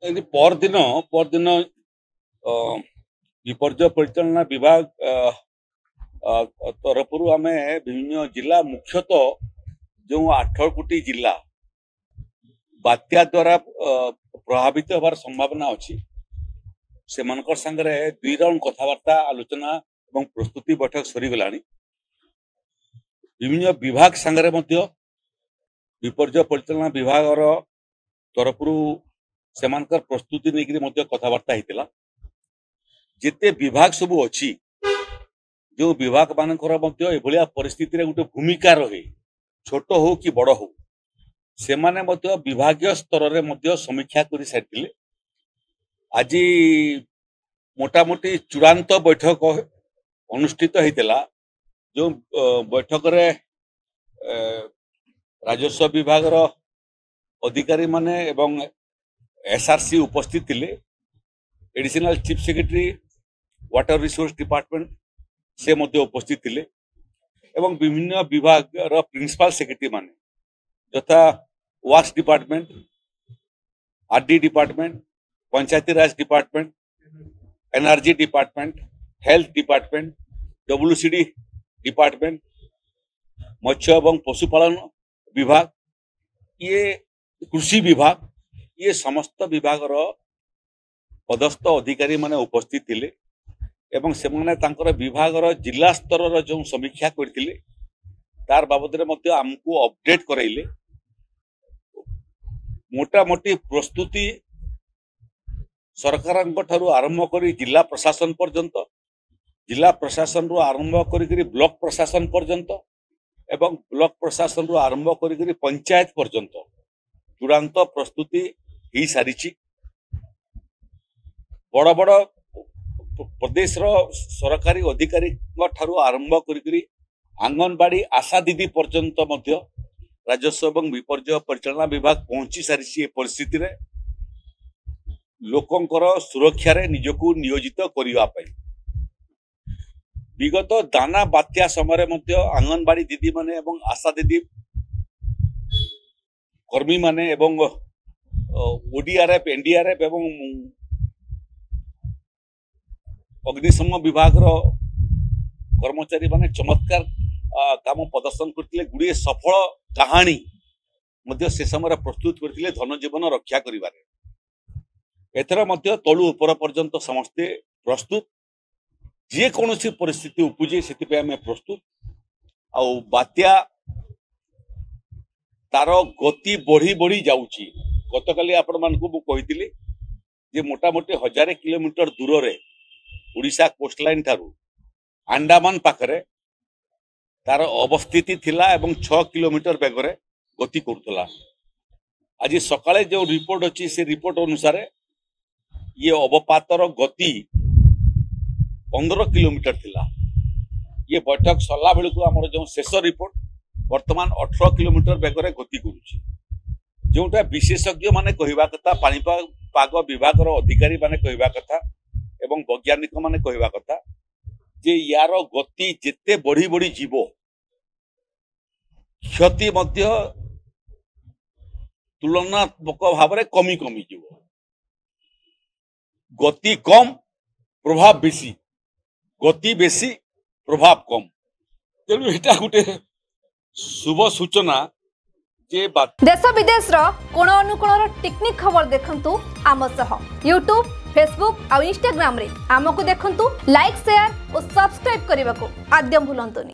परदिन विपर्य परिचालना विभाग तरफ आम विभिन्न जिला मुख्यतः जो 8 कोटी जिला बात्या द्वारा प्रभावित होवार संभावना अच्छी से मनकर संगे 2 राउंड कथबार्ता आलोचना और प्रस्तुति बैठक सरीगला। विभिन्न विभाग संगे विपर्य परिचालना विभाग तरफ से प्रस्तुति नहीं कथबार्ता होता। जिते विभाग सबू अच्छी जो विभाग मानकर परिस्थिति गोटे भूमिका रहे छोट हो कि बड़ हो से माने विभागीय स्तर में समीक्षा कर सारी। आज मोटामोटी चूड़ांत बैठक अनुष्ठित होता जो बैठक रे राजस्व विभाग अधिकारी माने एवं एसआरसी उपस्थित थिले। Additional chief secretary water resource department से मध्य उपस्थित थिले एवं विभिन्न विभाग प्रिंसिपल सेक्रेटरी माने यथा वाश department, RD department, Panchayati Raj department, energy department, health department, WCD department, मत्स्य एवं पशुपालन विभाग, ये कृषि विभाग, ये समस्त विभाग पदस्थ अधिकारी माने उपस्थित थिले एवं से माने तांकर विभाग जिला स्तर जो समीक्षा करथिले तार बाबद में आमको अपडेट कराइले। मोटामोटी प्रस्तुति सरकार आरंभ कर जिला प्रशासन पर्यंत, जिला प्रशासन रु आरंभ कर ब्लॉक प्रशासन पर्यंत एवं ब्लॉक प्रशासन रु आरंभ कर पंचायत पर्यंत चूड़ांत प्रस्तुति ही सारी। बड़ बड़ प्रदेश सरकारी अधिकारी आरंभ कर आंगनबाड़ी आशा दीदी पर्यंत राजस्व एवं विपर्य परिचालना विभाग पहुंची सारी। परिस्थिति रे लोकंकर सुरक्षा रे निजको नियोजित करने विगत दाना बात्या समय आंगनबाड़ी दीदी माने एवं आशा दीदी कर्मी माने एवं ओडीआरएफ, एनडीआरएफ एवं अग्निशम विभाग कर्मचारी माने चमत्कार काम प्रदर्शन करते। गुड़िए सफल कहानी से समय प्रस्तुत करते धन जीवन रक्षा करिबारे। एथर तलु ऊपर पर्यंत समस्ते प्रस्तुत, जे कौन परिस्थिति उपजे से आम प्रस्तुत। आ बात्या तार गति बढ़ी बढ़ी जाऊँगी। गतकाली आपण मानकु मु कहितिले जे मोटामोटी 1000 किलोमीटर दूर रे ओडिशा कोस्टलाइन ठारू अंडमान पाखरे तार अवस्थिति थिला एवं 6 किलोमीटर बेगरे गति करथला। आज सकाळे जो रिपोर्ट अछि से रिपोर्ट अनुसार ये अवपातर गति 15 किलोमीटर थिला। ये बैठक सरला बेलू आमर जो शेष रिपोर्ट वर्तमान 18 किलोमीटर बेगरे गति करुछि। जोटा विशेषज्ञ माने कहवा कथा, पाग विभाग अधिकारी माने कहवा कथा एवं वैज्ञानिक माने कहवा कथा जे यार गति जिते बढ़ी बढ़ी जीव क्षति मध्य तुलनात्मक भाव में कमी कमी जीव। गति कम प्रभाव बेसी, गति बेसी प्रभाव कम। तेणु एटा गोटे शुभ सूचना जे देश विदेश कोण अनुकोण टेक्निक खबर देखंतु आम सह यूट्यूब, फेसबुक और इंस्टाग्राम रे आमको देखंतु। लाइक, शेयर और सब्सक्राइब करने को आद्य भूलंतुनि।